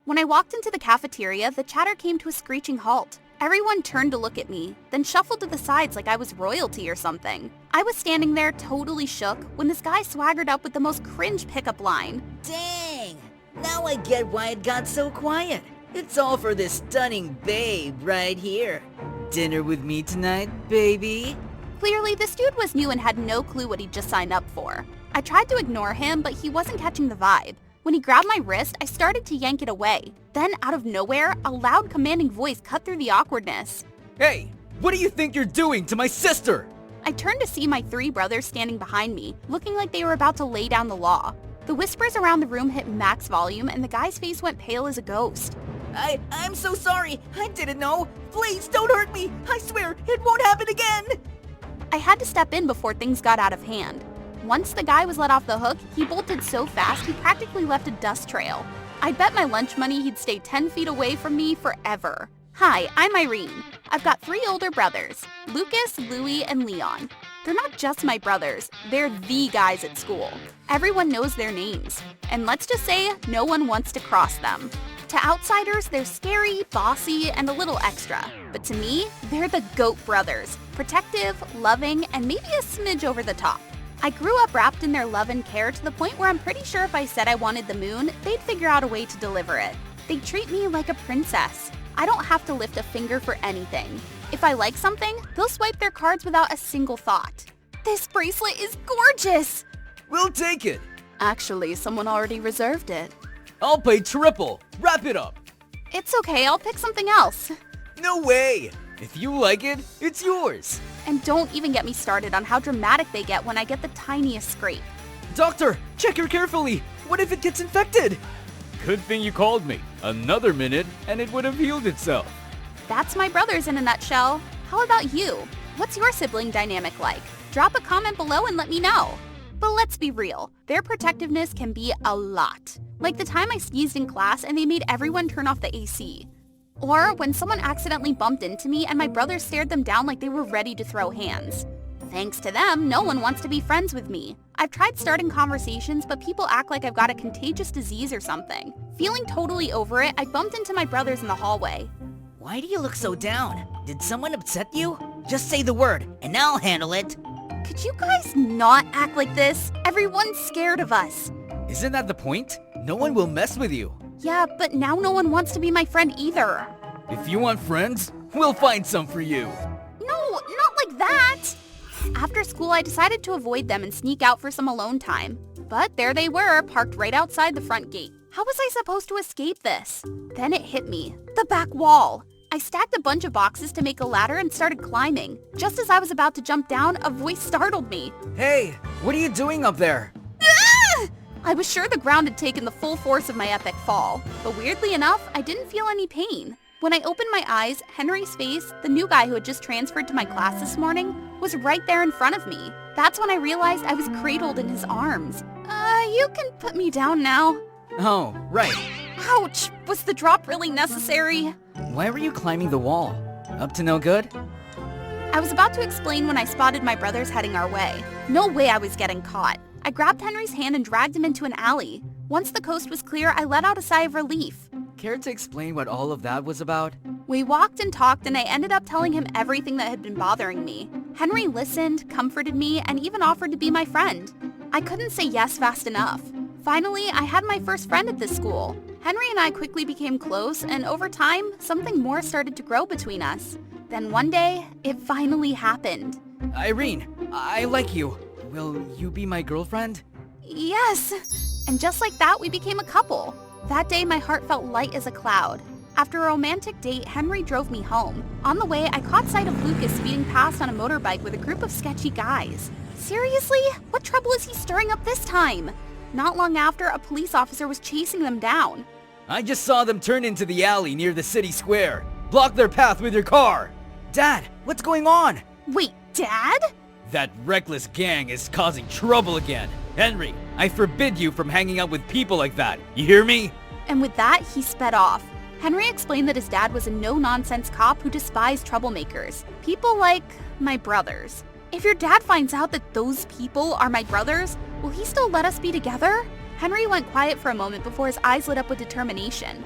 When I walked into the cafeteria, the chatter came to a screeching halt. Everyone turned to look at me, then shuffled to the sides like I was royalty or something. I was standing there totally shook when this guy swaggered up with the most cringe pickup line. Dang! Now I get why it got so quiet. It's all for this stunning babe right here. Dinner with me tonight, baby? Clearly, this dude was new and had no clue what he'd just signed up for. I tried to ignore him, but he wasn't catching the vibe. When he grabbed my wrist, I started to yank it away. Then, out of nowhere, a loud, commanding voice cut through the awkwardness. Hey, what do you think you're doing to my sister? I turned to see my 3 brothers standing behind me, looking like they were about to lay down the law. The whispers around the room hit max volume, and the guy's face went pale as a ghost. I'm so sorry. I didn't know. Please don't hurt me. I swear it won't happen again. I had to step in before things got out of hand. Once the guy was let off the hook, he bolted so fast he practically left a dust trail. I'd bet my lunch money he'd stay 10 feet away from me forever. Hi, I'm Irene. I've got 3 older brothers, Lucas, Louie, and Leon. They're not just my brothers, they're the guys at school. Everyone knows their names. And let's just say, no one wants to cross them. To outsiders, they're scary, bossy, and a little extra. But to me, they're the GOAT brothers. Protective, loving, and maybe a smidge over the top. I grew up wrapped in their love and care to the point where I'm pretty sure if I said I wanted the moon, they'd figure out a way to deliver it. They treat me like a princess. I don't have to lift a finger for anything. If I like something, they'll swipe their cards without a single thought. This bracelet is gorgeous! We'll take it. Actually, someone already reserved it. I'll pay triple. Wrap it up. It's okay, I'll pick something else. No way. If you like it, it's yours. And don't even get me started on how dramatic they get when I get the tiniest scrape. Doctor, check her carefully. What if it gets infected? Good thing you called me. Another minute and it would have healed itself. That's my brothers in a nutshell. How about you? What's your sibling dynamic like? Drop a comment below and let me know. But let's be real, their protectiveness can be a lot. Like the time I sneezed in class and they made everyone turn off the AC. Or when someone accidentally bumped into me and my brothers stared them down like they were ready to throw hands. Thanks to them, no one wants to be friends with me. I've tried starting conversations, but people act like I've got a contagious disease or something. Feeling totally over it, I bumped into my brothers in the hallway. Why do you look so down? Did someone upset you? Just say the word, and I'll handle it. Could you guys not act like this? Everyone's scared of us. Isn't that the point? No one will mess with you. Yeah, but now no one wants to be my friend either. If you want friends, we'll find some for you. No, not like that! After school, I decided to avoid them and sneak out for some alone time. But there they were, parked right outside the front gate. How was I supposed to escape this? Then it hit me. The back wall. I stacked a bunch of boxes to make a ladder and started climbing. Just as I was about to jump down, a voice startled me. Hey, what are you doing up there? I was sure the ground had taken the full force of my epic fall, but weirdly enough, I didn't feel any pain. When I opened my eyes, Henry's face, the new guy who had just transferred to my class this morning, was right there in front of me. That's when I realized I was cradled in his arms. You can put me down now. Oh, right. Ouch! Was the drop really necessary? Why were you climbing the wall? Up to no good? I was about to explain when I spotted my brothers heading our way. No way I was getting caught. I grabbed Henry's hand and dragged him into an alley. Once the coast was clear, I let out a sigh of relief. Care to explain what all of that was about? We walked and talked, and I ended up telling him everything that had been bothering me. Henry listened, comforted me, and even offered to be my friend. I couldn't say yes fast enough. Finally, I had my first friend at this school. Henry and I quickly became close, and over time, something more started to grow between us. Then one day, it finally happened. Irene, I like you. Will you be my girlfriend? Yes! And just like that, we became a couple. That day, my heart felt light as a cloud. After a romantic date, Henry drove me home. On the way, I caught sight of Lucas speeding past on a motorbike with a group of sketchy guys. Seriously? What trouble is he stirring up this time? Not long after, a police officer was chasing them down. I just saw them turn into the alley near the city square. Block their path with your car. Dad, what's going on? Wait, Dad? That reckless gang is causing trouble again. Henry, I forbid you from hanging out with people like that. You hear me? And with that, he sped off. Henry explained that his dad was a no-nonsense cop who despised troublemakers. People like my brothers. If your dad finds out that those people are my brothers, will he still let us be together? Henry went quiet for a moment before his eyes lit up with determination.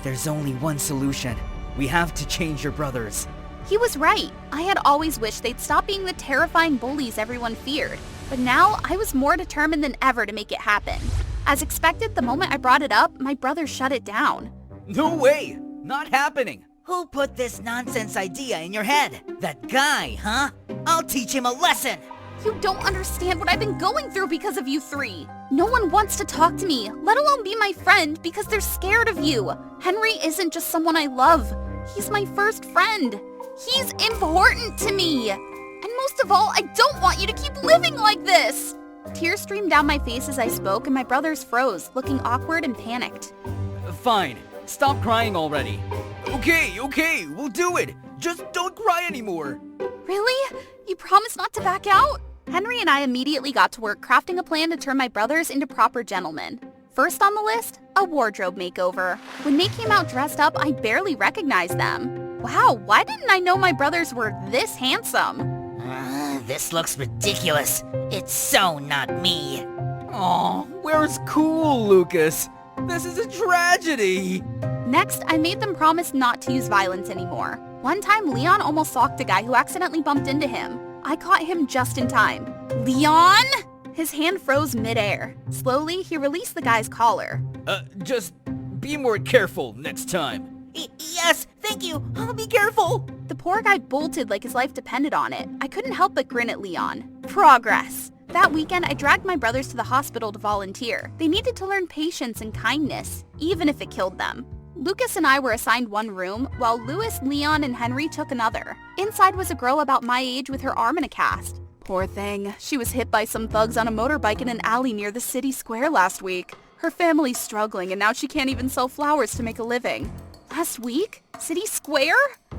There's only one solution. We have to change your brothers. He was right. I had always wished they'd stop being the terrifying bullies everyone feared. But now, I was more determined than ever to make it happen. As expected, the moment I brought it up, my brother shut it down. No way! Not happening! Who put this nonsense idea in your head? That guy, huh? I'll teach him a lesson! You don't understand what I've been going through because of you three. No one wants to talk to me, let alone be my friend, because they're scared of you. Henry isn't just someone I love. He's my first friend. He's important to me. And most of all, I don't want you to keep living like this. Tears streamed down my face as I spoke, and my brothers froze, looking awkward and panicked. Fine. Stop crying already. Okay, we'll do it. Just don't cry anymore. Really? You promise not to back out? Henry and I immediately got to work crafting a plan to turn my brothers into proper gentlemen. First on the list, a wardrobe makeover. When they came out dressed up, I barely recognized them. Wow, why didn't I know my brothers were this handsome? This looks ridiculous. It's so not me. Aw, where's cool, Lucas? This is a tragedy. Next, I made them promise not to use violence anymore. One time, Leon almost socked a guy who accidentally bumped into him. I caught him just in time. Leon? His hand froze midair. Slowly, he released the guy's collar. Just be more careful next time. Yes, thank you. I'll be careful. The poor guy bolted like his life depended on it. I couldn't help but grin at Leon. Progress. That weekend, I dragged my brothers to the hospital to volunteer. They needed to learn patience and kindness, even if it killed them. Lucas and I were assigned one room, while Louis, Leon, and Henry took another. Inside was a girl about my age with her arm in a cast. Poor thing. She was hit by some thugs on a motorbike in an alley near the city square last week. Her family's struggling, and now she can't even sell flowers to make a living. Last week? City Square?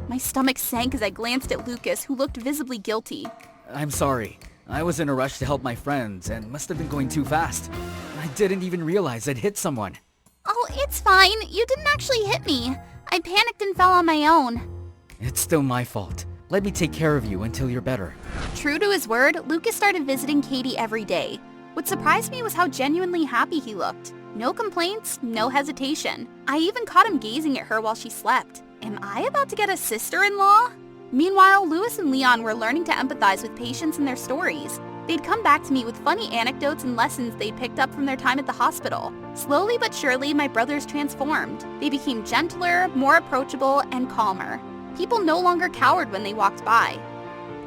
My stomach sank as I glanced at Lucas, who looked visibly guilty. I'm sorry. I was in a rush to help my friends and must have been going too fast. I didn't even realize I'd hit someone. Oh, it's fine. You didn't actually hit me. I panicked and fell on my own. It's still my fault. Let me take care of you until you're better. True to his word, Lucas started visiting Katie every day. What surprised me was how genuinely happy he looked. No complaints, no hesitation. I even caught him gazing at her while she slept. Am I about to get a sister-in-law? Meanwhile, Louis and Leon were learning to empathize with patients and their stories. They'd come back to me with funny anecdotes and lessons they'd picked up from their time at the hospital. Slowly but surely, my brothers transformed. They became gentler, more approachable, and calmer. People no longer cowered when they walked by.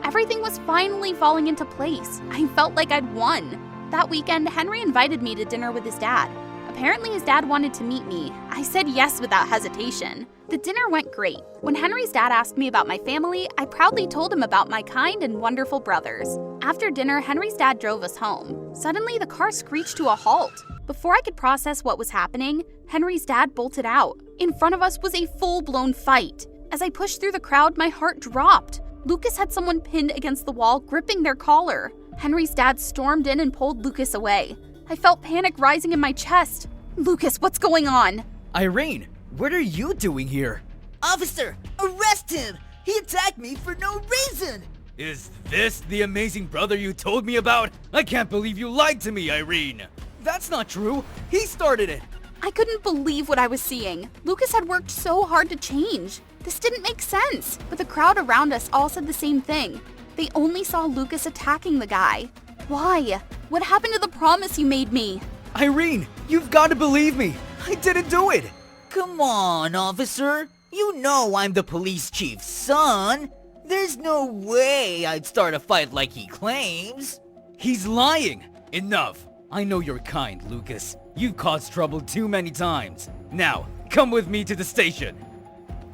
Everything was finally falling into place. I felt like I'd won. That weekend, Henry invited me to dinner with his dad. Apparently, his dad wanted to meet me. I said yes without hesitation. The dinner went great. When Henry's dad asked me about my family, I proudly told him about my kind and wonderful brothers. After dinner, Henry's dad drove us home. Suddenly, the car screeched to a halt. Before I could process what was happening, Henry's dad bolted out. In front of us was a full-blown fight. As I pushed through the crowd, my heart dropped. Lucas had someone pinned against the wall, gripping their collar. Henry's dad stormed in and pulled Lucas away. I felt panic rising in my chest. Lucas, what's going on? Irene, what are you doing here? Officer, arrest him! He attacked me for no reason! Is this the amazing brother you told me about? I can't believe you lied to me, Irene. That's not true. He started it. I couldn't believe what I was seeing. Lucas had worked so hard to change. This didn't make sense. But the crowd around us all said the same thing. They only saw Lucas attacking the guy. Why? What happened to the promise you made me? Irene, you've got to believe me. I didn't do it. Come on, officer. You know I'm the police chief's son. There's no way I'd start a fight like he claims. He's lying. Enough. I know you're kind, Lucas. You've caused trouble too many times. Now, come with me to the station.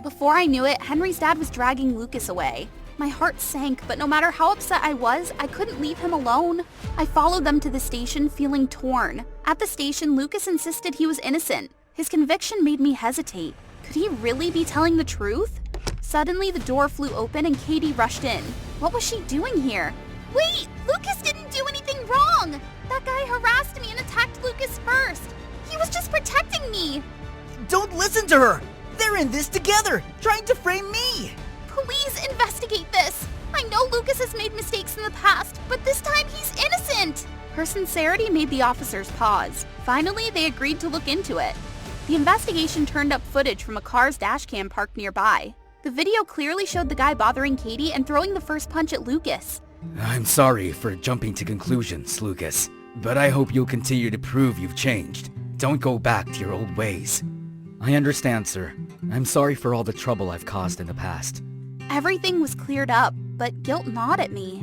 Before I knew it, Henry's dad was dragging Lucas away. My heart sank, but no matter how upset I was, I couldn't leave him alone. I followed them to the station, feeling torn. At the station, Lucas insisted he was innocent. His conviction made me hesitate. Could he really be telling the truth? Suddenly, the door flew open and Katie rushed in. What was she doing here? Wait! Lucas didn't do anything wrong! That guy harassed me and attacked Lucas first. He was just protecting me. Don't listen to her! They're in this together, trying to frame me! Please investigate this. I know Lucas has made mistakes in the past, but this time he's innocent. Her sincerity made the officers pause. Finally, they agreed to look into it. The investigation turned up footage from a car's dashcam parked nearby. The video clearly showed the guy bothering Katie and throwing the first punch at Lucas. I'm sorry for jumping to conclusions, Lucas, but I hope you'll continue to prove you've changed. Don't go back to your old ways. I understand, sir. I'm sorry for all the trouble I've caused in the past. Everything was cleared up, but guilt gnawed at me.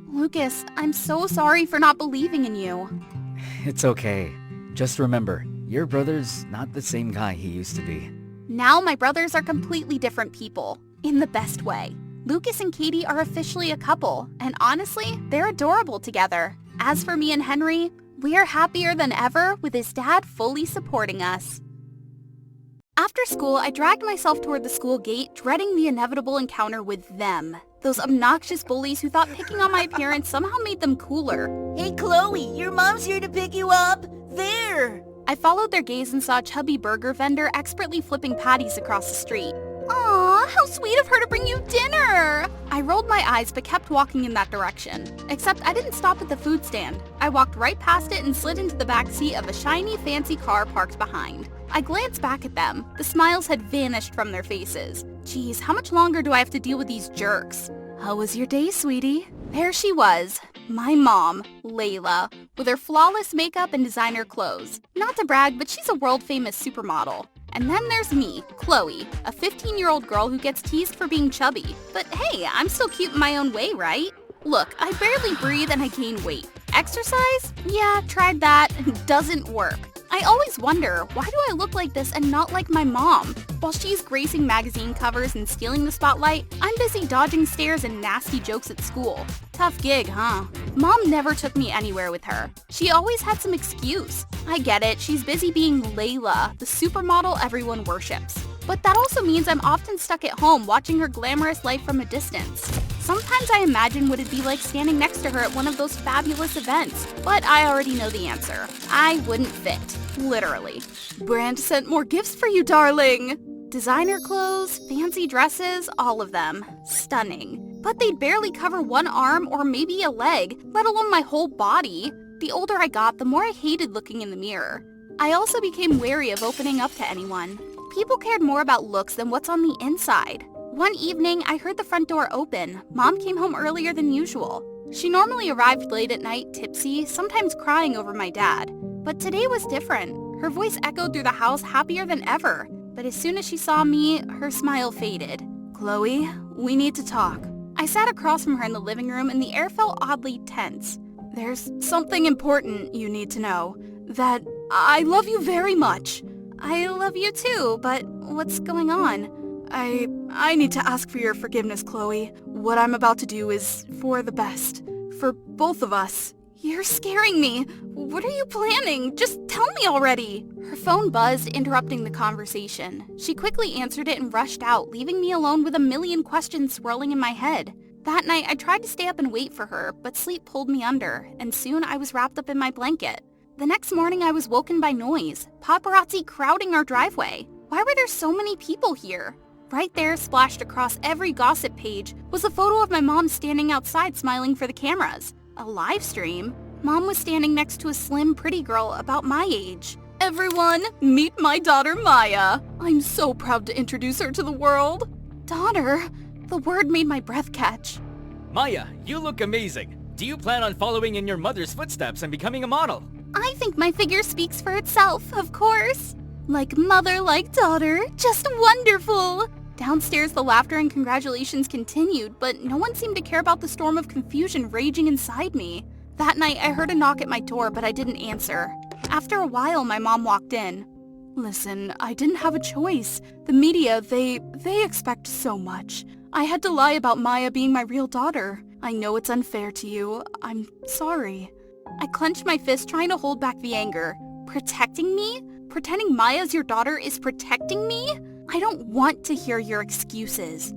Lucas, I'm so sorry for not believing in you. It's okay. Just remember, your brother's not the same guy he used to be. Now my brothers are completely different people, in the best way. Lucas and Katie are officially a couple, and honestly, they're adorable together. As for me and Henry, we're happier than ever with his dad fully supporting us. After school, I dragged myself toward the school gate, dreading the inevitable encounter with them. Those obnoxious bullies who thought picking on my appearance somehow made them cooler. Hey Chloe, your mom's here to pick you up. There! I followed their gaze and saw a chubby burger vendor expertly flipping patties across the street. Aw, how sweet of her to bring you dinner! I rolled my eyes but kept walking in that direction. Except I didn't stop at the food stand. I walked right past it and slid into the back seat of a shiny, fancy car parked behind. I glanced back at them. The smiles had vanished from their faces. Geez, how much longer do I have to deal with these jerks? How was your day, sweetie? There she was, my mom, Layla, with her flawless makeup and designer clothes. Not to brag, but she's a world-famous supermodel. And then there's me, Chloe, a 15-year-old girl who gets teased for being chubby. But hey, I'm still cute in my own way, right? Look, I barely breathe and I gain weight. Exercise? Yeah, tried that. Doesn't work. I always wonder, why do I look like this and not like my mom? While she's gracing magazine covers and stealing the spotlight, I'm busy dodging stares and nasty jokes at school. Tough gig, huh? Mom never took me anywhere with her. She always had some excuse. I get it, she's busy being Layla, the supermodel everyone worships. But that also means I'm often stuck at home watching her glamorous life from a distance. Sometimes I imagine what it'd be like standing next to her at one of those fabulous events, but I already know the answer. I wouldn't fit, literally. Brand sent more gifts for you, darling. Designer clothes, fancy dresses, all of them. Stunning. But they'd barely cover one arm or maybe a leg, let alone my whole body. The older I got, the more I hated looking in the mirror. I also became wary of opening up to anyone. People cared more about looks than what's on the inside. One evening, I heard the front door open. Mom came home earlier than usual. She normally arrived late at night, tipsy, sometimes crying over my dad. But today was different. Her voice echoed through the house, happier than ever. But as soon as she saw me, her smile faded. Chloe, we need to talk. I sat across from her in the living room and the air felt oddly tense. There's something important you need to know. That I love you very much. I love you too, but what's going on? I need to ask for your forgiveness, Chloe. What I'm about to do is for the best. For both of us. You're scaring me. What are you planning? Just tell me already. Her phone buzzed, interrupting the conversation. She quickly answered it and rushed out, leaving me alone with a million questions swirling in my head. That night, I tried to stay up and wait for her, but sleep pulled me under, and soon I was wrapped up in my blanket. The next morning, I was woken by noise. Paparazzi crowding our driveway. Why were there so many people here? Right there, splashed across every gossip page, was a photo of my mom standing outside smiling for the cameras. A live stream? Mom was standing next to a slim, pretty girl about my age. Everyone, meet my daughter Maya. I'm so proud to introduce her to the world. Daughter? The word made my breath catch. Maya, you look amazing. Do you plan on following in your mother's footsteps and becoming a model? I think my figure speaks for itself, of course. Like mother, like daughter, just wonderful. Downstairs, the laughter and congratulations continued, but no one seemed to care about the storm of confusion raging inside me. That night, I heard a knock at my door, but I didn't answer. After a while, my mom walked in. Listen, I didn't have a choice. The media, they expect so much. I had to lie about Maya being my real daughter. I know it's unfair to you. I'm sorry. I clenched my fist, trying to hold back the anger. Protecting me? Pretending Maya's your daughter is protecting me? I don't want to hear your excuses.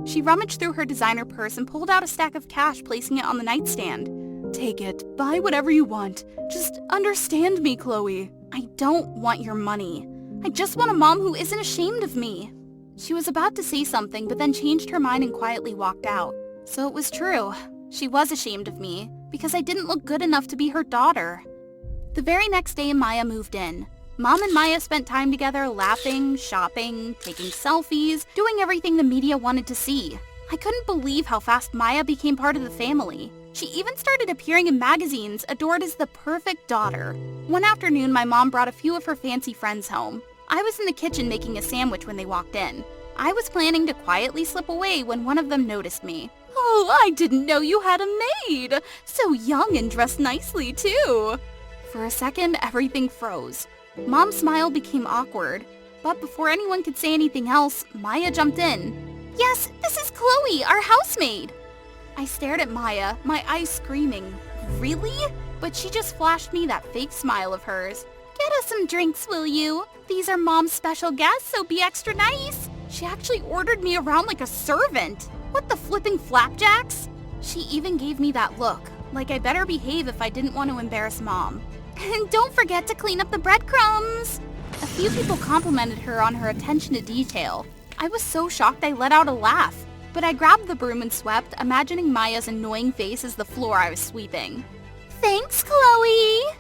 She rummaged through her designer purse and pulled out a stack of cash, placing it on the nightstand. Take it. Buy whatever you want. Just understand me, Chloe. I don't want your money. I just want a mom who isn't ashamed of me. She was about to say something, but then changed her mind and quietly walked out. So it was true. She was ashamed of me, because I didn't look good enough to be her daughter. The very next day, Maya moved in. Mom and Maya spent time together laughing, shopping, taking selfies, doing everything the media wanted to see. I couldn't believe how fast Maya became part of the family. She even started appearing in magazines, adored as the perfect daughter. One afternoon, my mom brought a few of her fancy friends home. I was in the kitchen making a sandwich when they walked in. I was planning to quietly slip away when one of them noticed me. "Oh, I didn't know you had a maid! So young and dressed nicely, too!" For a second, everything froze. Mom's smile became awkward, but before anyone could say anything else, Maya jumped in. "Yes, this is Chloe, our housemaid!" I stared at Maya, my eyes screaming, "Really?" But she just flashed me that fake smile of hers. "Get us some drinks, will you? These are Mom's special guests, so be extra nice." She actually ordered me around like a servant. What the flipping flapjacks? She even gave me that look, like I better behave if I didn't want to embarrass Mom. "And don't forget to clean up the breadcrumbs." A few people complimented her on her attention to detail. I was so shocked I let out a laugh, but I grabbed the broom and swept, imagining Maya's annoying face as the floor I was sweeping. "Thanks, Chloe!"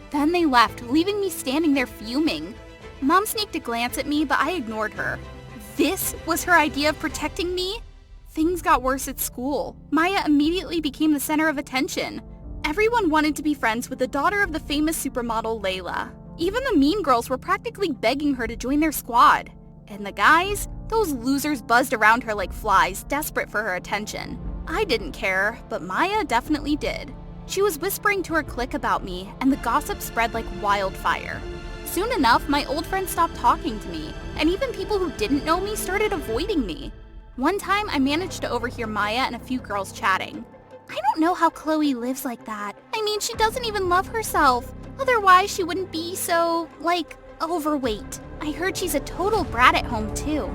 Then they left, leaving me standing there fuming. Mom sneaked a glance at me, but I ignored her. This was her idea of protecting me? Things got worse at school. Maya immediately became the center of attention. Everyone wanted to be friends with the daughter of the famous supermodel Layla. Even the mean girls were practically begging her to join their squad. And the guys? Those losers buzzed around her like flies, desperate for her attention. I didn't care, but Maya definitely did. She was whispering to her clique about me, and the gossip spread like wildfire. Soon enough, my old friends stopped talking to me, and even people who didn't know me started avoiding me. One time, I managed to overhear Maya and a few girls chatting. "I don't know how Chloe lives like that. I mean, she doesn't even love herself. Otherwise, she wouldn't be so, overweight. I heard she's a total brat at home, too."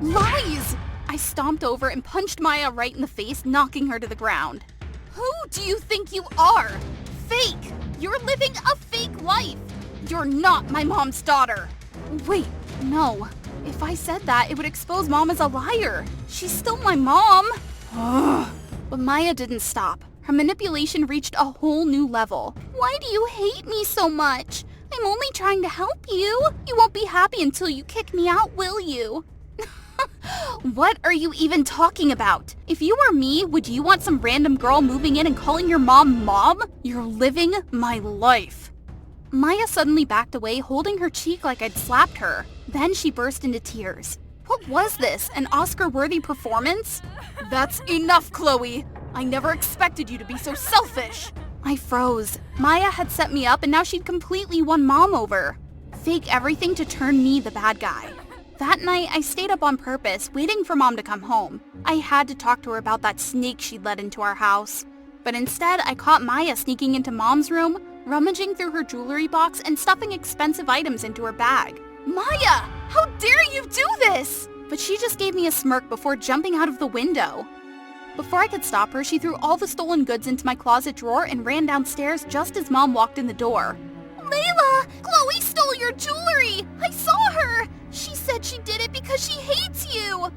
Lies! I stomped over and punched Maya right in the face, knocking her to the ground. "Who do you think you are? Fake! You're living a fake life! You're not my mom's daughter!" Wait, no. If I said that, it would expose Mom as a liar. She's still my mom. Ugh. But Maya didn't stop. Her manipulation reached a whole new level. "Why do you hate me so much? I'm only trying to help you. You won't be happy until you kick me out, will you?" What are you even talking about? If you were me, would you want some random girl moving in and calling your mom Mom? You're living my life. Maya suddenly backed away, holding her cheek like I'd slapped her. Then she burst into tears. What was this, an Oscar-worthy performance? "That's enough, Chloe. I never expected you to be so selfish." I froze. Maya had set me up and now she'd completely won Mom over. Fake everything to turn me the bad guy. That night, I stayed up on purpose, waiting for Mom to come home. I had to talk to her about that snake she'd let into our house. But instead, I caught Maya sneaking into Mom's room, rummaging through her jewelry box and stuffing expensive items into her bag. "Maya, how dare you do this?" But she just gave me a smirk before jumping out of the window. Before I could stop her, she threw all the stolen goods into my closet drawer and ran downstairs just as Mom walked in the door. "Layla, Chloe stole your jewelry! I saw her! She said she did it because she hates you!"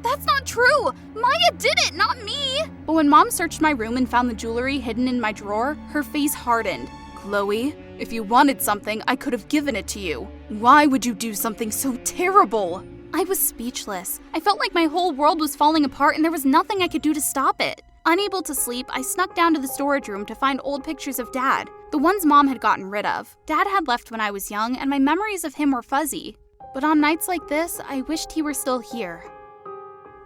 That's not true! Maya did it, not me! But when Mom searched my room and found the jewelry hidden in my drawer, her face hardened. "Chloe, if you wanted something, I could have given it to you. Why would you do something so terrible?" I was speechless. I felt like my whole world was falling apart and there was nothing I could do to stop it. Unable to sleep, I snuck down to the storage room to find old pictures of Dad, the ones Mom had gotten rid of. Dad had left when I was young, and my memories of him were fuzzy. But on nights like this, I wished he were still here.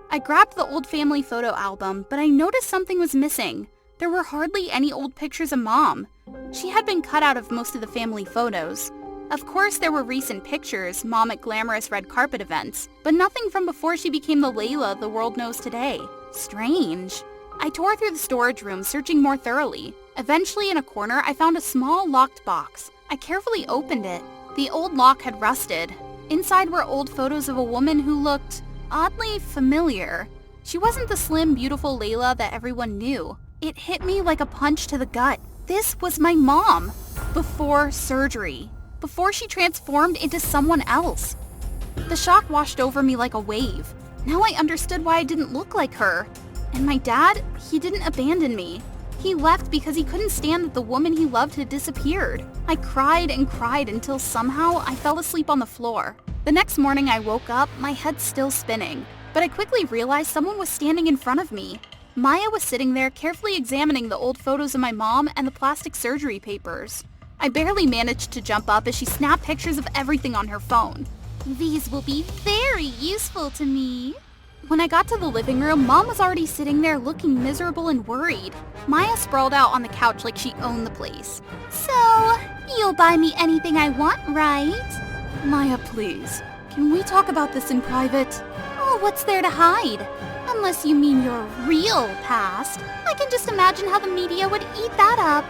I grabbed the old family photo album, but I noticed something was missing. There were hardly any old pictures of Mom. She had been cut out of most of the family photos. Of course, there were recent pictures, Mom at glamorous red carpet events, but nothing from before she became the Layla the world knows today. Strange. I tore through the storage room, searching more thoroughly. Eventually, in a corner, I found a small locked box. I carefully opened it. The old lock had rusted. Inside were old photos of a woman who looked oddly familiar. She wasn't the slim, beautiful Layla that everyone knew. It hit me like a punch to the gut. This was my mom. Before surgery. Before she transformed into someone else. The shock washed over me like a wave. Now I understood why I didn't look like her. And my dad, he didn't abandon me. He left because he couldn't stand that the woman he loved had disappeared. I cried and cried until somehow I fell asleep on the floor. The next morning I woke up, my head still spinning, but I quickly realized someone was standing in front of me. Maya was sitting there carefully examining the old photos of my mom and the plastic surgery papers. I barely managed to jump up as she snapped pictures of everything on her phone. "These will be very useful to me." When I got to the living room, Mom was already sitting there looking miserable and worried. Maya sprawled out on the couch like she owned the place. "So, you'll buy me anything I want, right?" "Maya, please. Can we talk about this in private?" "Oh, what's there to hide? Unless you mean your real past. I can just imagine how the media would eat that up."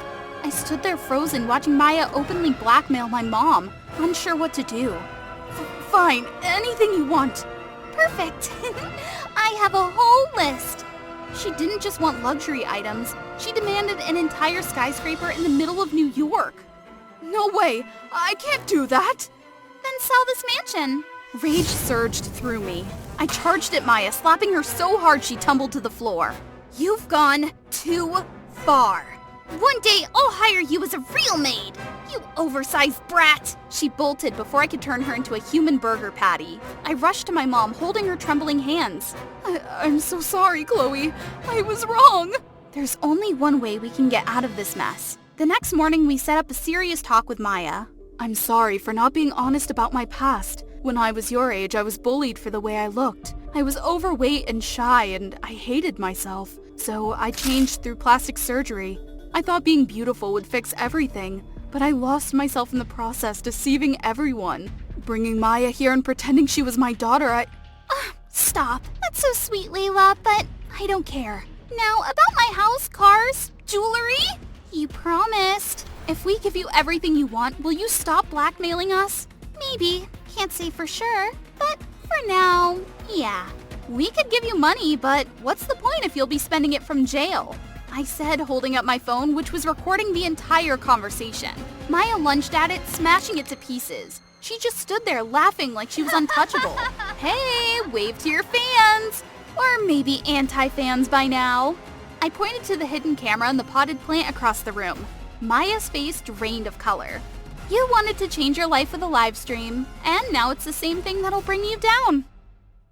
I stood there frozen, watching Maya openly blackmail my mom, unsure what to do. "Fine, anything you want." "Perfect. I have a whole list." She didn't just want luxury items. She demanded an entire skyscraper in the middle of New York. "No way! I can't do that!" "Then sell this mansion." Rage surged through me. I charged at Maya, slapping her so hard she tumbled to the floor. "You've gone too far. One day I'll hire you as a real maid, you oversized brat." She bolted before I could turn her into a human burger patty. I rushed to my mom, holding her trembling hands. I'm so sorry, Chloe. I was wrong." There's only one way we can get out of this mess. The next morning, we set up a serious talk with Maya. "I'm sorry for not being honest about my past. When I was your age, I was bullied for the way I looked. I was overweight and shy, and I hated myself. So I changed through plastic surgery. I thought being beautiful would fix everything, but I lost myself in the process, deceiving everyone. Bringing Maya here and pretending she was my daughter, Stop. That's so sweet, Layla, but I don't care. Now, about my house, cars, jewelry? You promised. If we give you everything you want, will you stop blackmailing us? Maybe. Can't say for sure, but for now, yeah. We could give you money, but what's the point if you'll be spending it from jail?" I said, holding up my phone, which was recording the entire conversation. Maya lunged at it, smashing it to pieces. She just stood there laughing like she was untouchable. "Hey, wave to your fans! Or maybe anti-fans by now." I pointed to the hidden camera and the potted plant across the room. Maya's face drained of color. "You wanted to change your life with a live stream, and now it's the same thing that'll bring you down."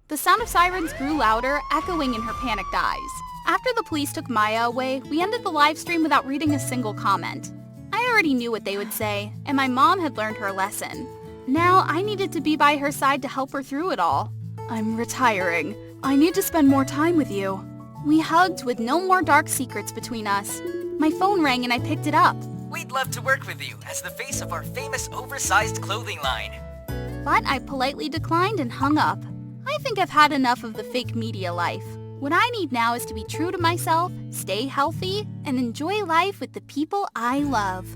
The sound of sirens grew louder, echoing in her panicked eyes. After the police took Maya away, we ended the live stream without reading a single comment. I already knew what they would say, and my mom had learned her lesson. Now I needed to be by her side to help her through it all. "I'm retiring. I need to spend more time with you." We hugged with no more dark secrets between us. My phone rang and I picked it up. We'd love to work with you as the face of our famous oversized clothing line. But I politely declined and hung up. I think I've had enough of the fake media life. What I need now is to be true to myself, stay healthy, and enjoy life with the people I love.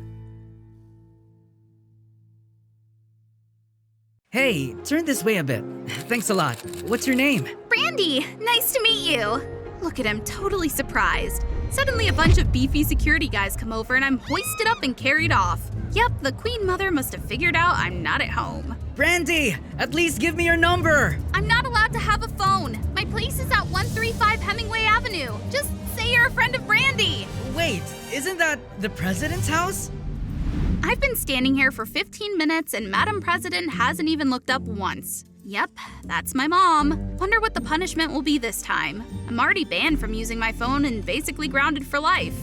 Hey, turn this way a bit. Thanks a lot. What's your name? Brandy, nice to meet you. Look at him, totally surprised. Suddenly a bunch of beefy security guys come over and I'm hoisted up and carried off. Yep, the Queen Mother must have figured out I'm not at home. Brandy, at least give me your number. I'm not allowed to have a phone. My place is at 135 Hemingway Avenue. Just say you're a friend of Brandy. Wait, isn't that the president's house? I've been standing here for 15 minutes and Madam President hasn't even looked up once. Yep, that's my mom. Wonder what the punishment will be this time. I'm already banned from using my phone and basically grounded for life.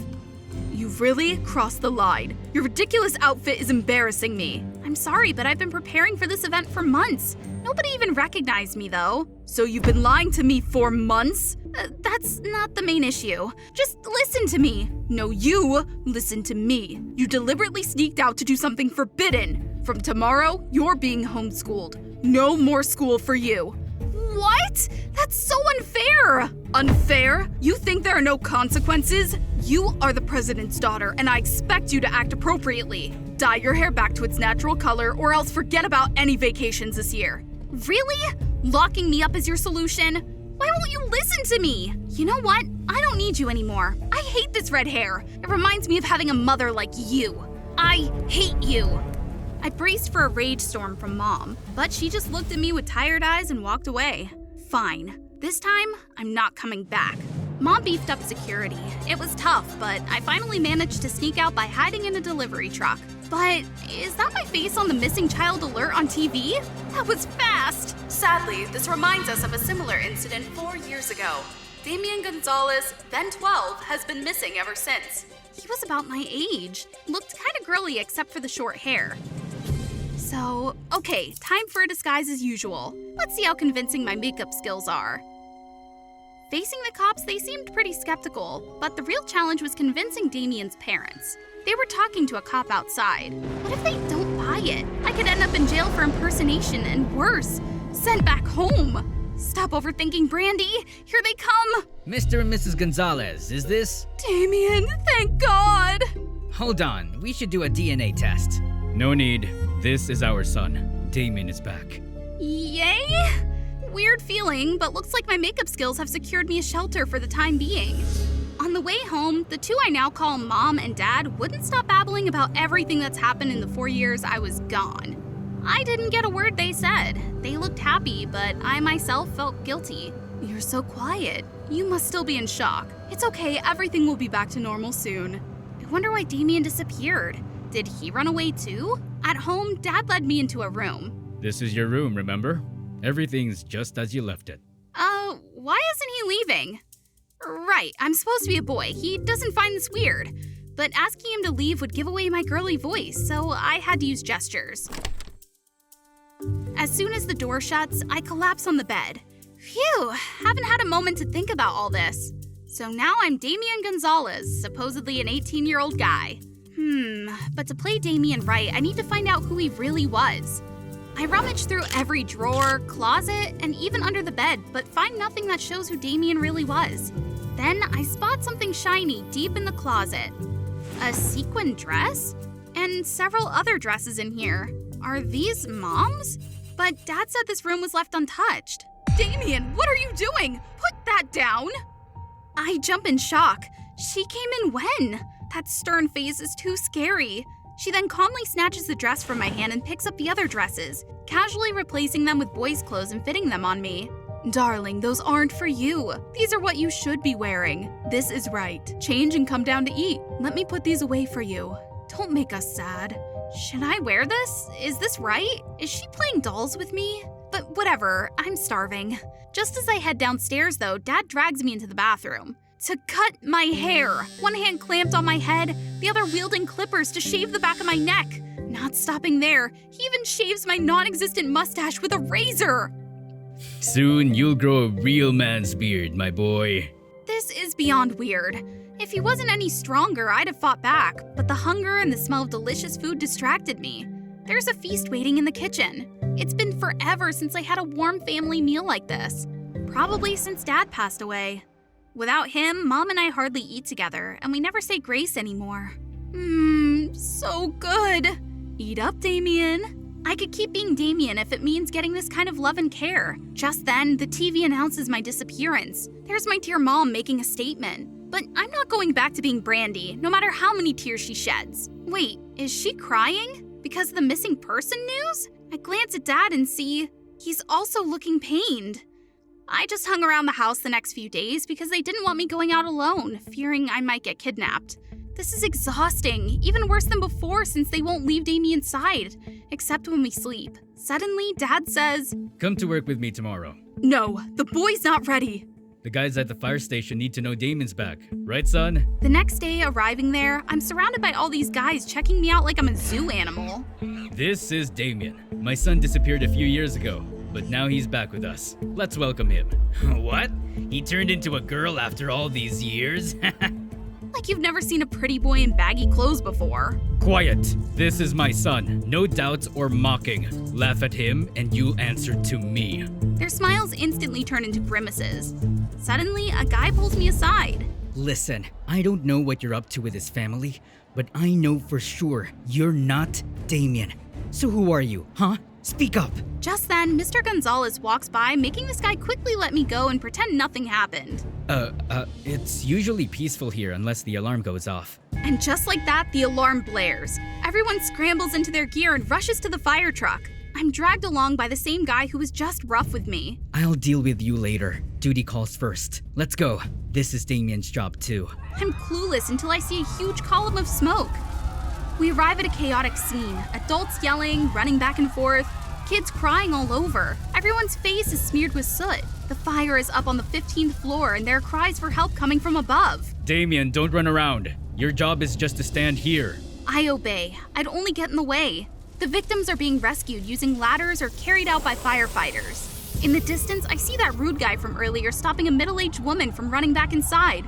You've really crossed the line. Your ridiculous outfit is embarrassing me. I'm sorry, but I've been preparing for this event for months. Nobody even recognized me, though. So you've been lying to me for months? That's not the main issue. Just listen to me. No, you listen to me. You deliberately sneaked out to do something forbidden. From tomorrow, you're being homeschooled. No more school for you. What? That's so unfair! Unfair? You think there are no consequences? You are the president's daughter, and I expect you to act appropriately. Dye your hair back to its natural color, or else forget about any vacations this year. Really? Locking me up is your solution? Why won't you listen to me? You know what? I don't need you anymore. I hate this red hair. It reminds me of having a mother like you. I hate you. I braced for a rage storm from Mom, but she just looked at me with tired eyes and walked away. Fine. This time, I'm not coming back. Mom beefed up security. It was tough, but I finally managed to sneak out by hiding in a delivery truck. But is that my face on the missing child alert on TV? That was fast! Sadly, this reminds us of a similar incident 4 years ago. Damian Gonzalez, then 12, has been missing ever since. He was about my age. Looked kinda girly except for the short hair. So, okay, time for a disguise as usual. Let's see how convincing my makeup skills are. Facing the cops, they seemed pretty skeptical, but the real challenge was convincing Damian's parents. They were talking to a cop outside. What if they don't buy it? I could end up in jail for impersonation and worse, sent back home. Stop overthinking, Brandy. Here they come. Mr. and Mrs. Gonzalez, is this? Damian, thank God. Hold on, we should do a DNA test. No need. This is our son. Damian is back. Yay? Weird feeling, but looks like my makeup skills have secured me a shelter for the time being. On the way home, the two I now call Mom and Dad wouldn't stop babbling about everything that's happened in the 4 years I was gone. I didn't get a word they said. They looked happy, but I myself felt guilty. You're so quiet. You must still be in shock. It's okay, everything will be back to normal soon. I wonder why Damian disappeared. Did he run away too? At home, Dad led me into a room. This is your room, remember? Everything's just as you left it. Why isn't he leaving? Right, I'm supposed to be a boy. He doesn't find this weird. But asking him to leave would give away my girly voice, so I had to use gestures. As soon as the door shuts, I collapse on the bed. Phew, haven't had a moment to think about all this. So now I'm Damian Gonzalez, supposedly an 18-year-old guy. But to play Damian right, I need to find out who he really was. I rummage through every drawer, closet, and even under the bed, but find nothing that shows who Damian really was. Then I spot something shiny deep in the closet. A sequin dress? And several other dresses in here. Are these Mom's? But Dad said this room was left untouched. Damian, what are you doing? Put that down! I jump in shock. She came in when? That stern face is too scary. She then calmly snatches the dress from my hand and picks up the other dresses, casually replacing them with boys' clothes and fitting them on me. Darling, those aren't for you. These are what you should be wearing. This is right. Change and come down to eat. Let me put these away for you. Don't make us sad. Should I wear this? Is this right? Is she playing dolls with me? But whatever, I'm starving. Just as I head downstairs though, Dad drags me into the bathroom. To cut my hair. One hand clamped on my head, the other wielding clippers to shave the back of my neck. Not stopping there, he even shaves my non-existent mustache with a razor. Soon you'll grow a real man's beard, my boy. This is beyond weird. If he wasn't any stronger, I'd have fought back, but the hunger and the smell of delicious food distracted me. There's a feast waiting in the kitchen. It's been forever since I had a warm family meal like this. Probably since Dad passed away. Without him, Mom and I hardly eat together, and we never say grace anymore. So good. Eat up, Damian. I could keep being Damian if it means getting this kind of love and care. Just then, the TV announces my disappearance. There's my dear Mom making a statement. But I'm not going back to being Brandy, no matter how many tears she sheds. Wait, is she crying? Because of the missing person news? I glance at Dad and see he's also looking pained. I just hung around the house the next few days because they didn't want me going out alone, fearing I might get kidnapped. This is exhausting, even worse than before since they won't leave Damian's side, except when we sleep. Suddenly, Dad says, Come to work with me tomorrow. No, the boy's not ready. The guys at the fire station need to know Damian's back, right, son? The next day, arriving there, I'm surrounded by all these guys checking me out like I'm a zoo animal. This is Damian. My son disappeared a few years ago, but now he's back with us. Let's welcome him. What? He turned into a girl after all these years? Like you've never seen a pretty boy in baggy clothes before. Quiet! This is my son. No doubts or mocking. Laugh at him and you'll answer to me. Their smiles instantly turn into grimaces. Suddenly, a guy pulls me aside. Listen, I don't know what you're up to with his family, but I know for sure you're not Damian. So who are you, huh? Speak up! Just then, Mr. Gonzalez walks by, making this guy quickly let me go and pretend nothing happened. It's usually peaceful here unless the alarm goes off. And just like that, the alarm blares. Everyone scrambles into their gear and rushes to the fire truck. I'm dragged along by the same guy who was just rough with me. I'll deal with you later. Duty calls first. Let's go. This is Damian's job too. I'm clueless until I see a huge column of smoke. We arrive at a chaotic scene. Adults yelling, running back and forth, kids crying all over. Everyone's face is smeared with soot. The fire is up on the 15th floor and there are cries for help coming from above. Damian, don't run around. Your job is just to stand here. I obey. I'd only get in the way. The victims are being rescued using ladders or carried out by firefighters. In the distance, I see that rude guy from earlier stopping a middle-aged woman from running back inside.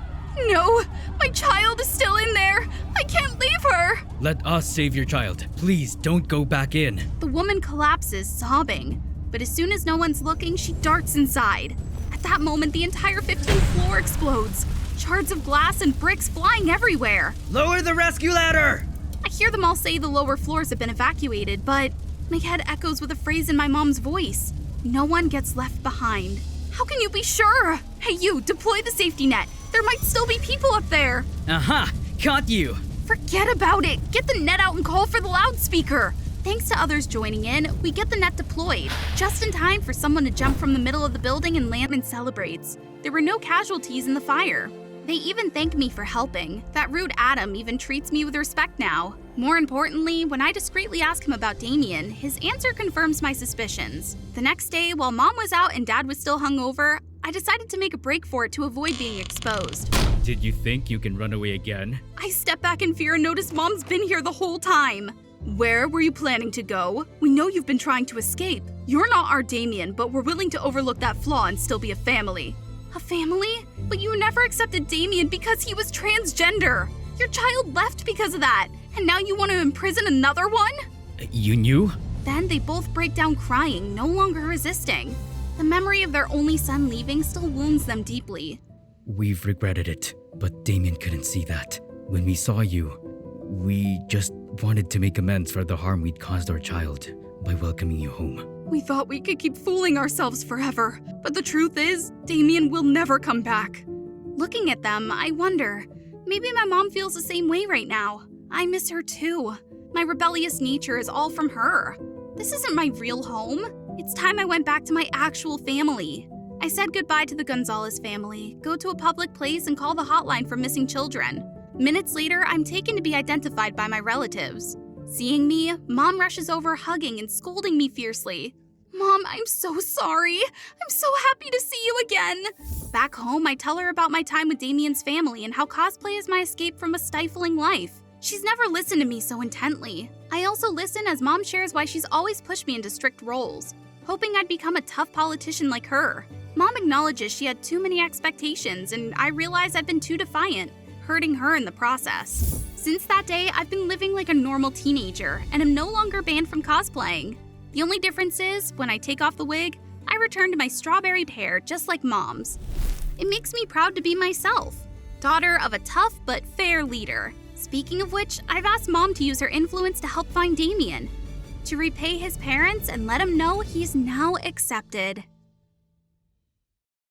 No, my child is still in there. I can't leave her. Let us save your child. Please don't go back in. The woman collapses, sobbing. But as soon as no one's looking, she darts inside. At that moment, the entire 15th floor explodes. Shards of glass and bricks flying everywhere. Lower the rescue ladder! I hear them all say the lower floors have been evacuated, but my head echoes with a phrase in my mom's voice. No one gets left behind. How can you be sure? Hey you, deploy the safety net. There might still be people up there. Aha! Caught you! Forget about it. Get the net out and call for the loudspeaker. Thanks to others joining in, we get the net deployed, just in time for someone to jump from the middle of the building and land and celebrates. There were no casualties in the fire. They even thank me for helping. That rude Adam even treats me with respect now. More importantly, when I discreetly ask him about Damian, his answer confirms my suspicions. The next day, while Mom was out and Dad was still hungover, I decided to make a break for it to avoid being exposed. Did you think you can run away again? I step back in fear and notice Mom's been here the whole time. Where were you planning to go? We know you've been trying to escape. You're not our Damian, but we're willing to overlook that flaw and still be a family. A family? But you never accepted Damian because he was transgender. Your child left because of that, and now you want to imprison another one? You knew? Then they both break down crying, no longer resisting. The memory of their only son leaving still wounds them deeply. We've regretted it, but Damian couldn't see that. When we saw you, we just wanted to make amends for the harm we'd caused our child by welcoming you home. We thought we could keep fooling ourselves forever, but the truth is, Damian will never come back. Looking at them, I wonder, maybe my mom feels the same way right now. I miss her too. My rebellious nature is all from her. This isn't my real home. It's time I went back to my actual family. I said goodbye to the Gonzalez family, go to a public place and call the hotline for missing children. Minutes later, I'm taken to be identified by my relatives. Seeing me, Mom rushes over hugging and scolding me fiercely. Mom, I'm so sorry. I'm so happy to see you again. Back home, I tell her about my time with Damian's family and how cosplay is my escape from a stifling life. She's never listened to me so intently. I also listen as Mom shares why she's always pushed me into strict roles, hoping I'd become a tough politician like her. Mom acknowledges she had too many expectations, and I realize I've been too defiant, hurting her in the process. Since that day, I've been living like a normal teenager and am no longer banned from cosplaying. The only difference is, when I take off the wig, I return to my strawberried hair just like Mom's. It makes me proud to be myself, daughter of a tough but fair leader. Speaking of which, I've asked Mom to use her influence to help find Damian, to repay his parents and let him know he's now accepted.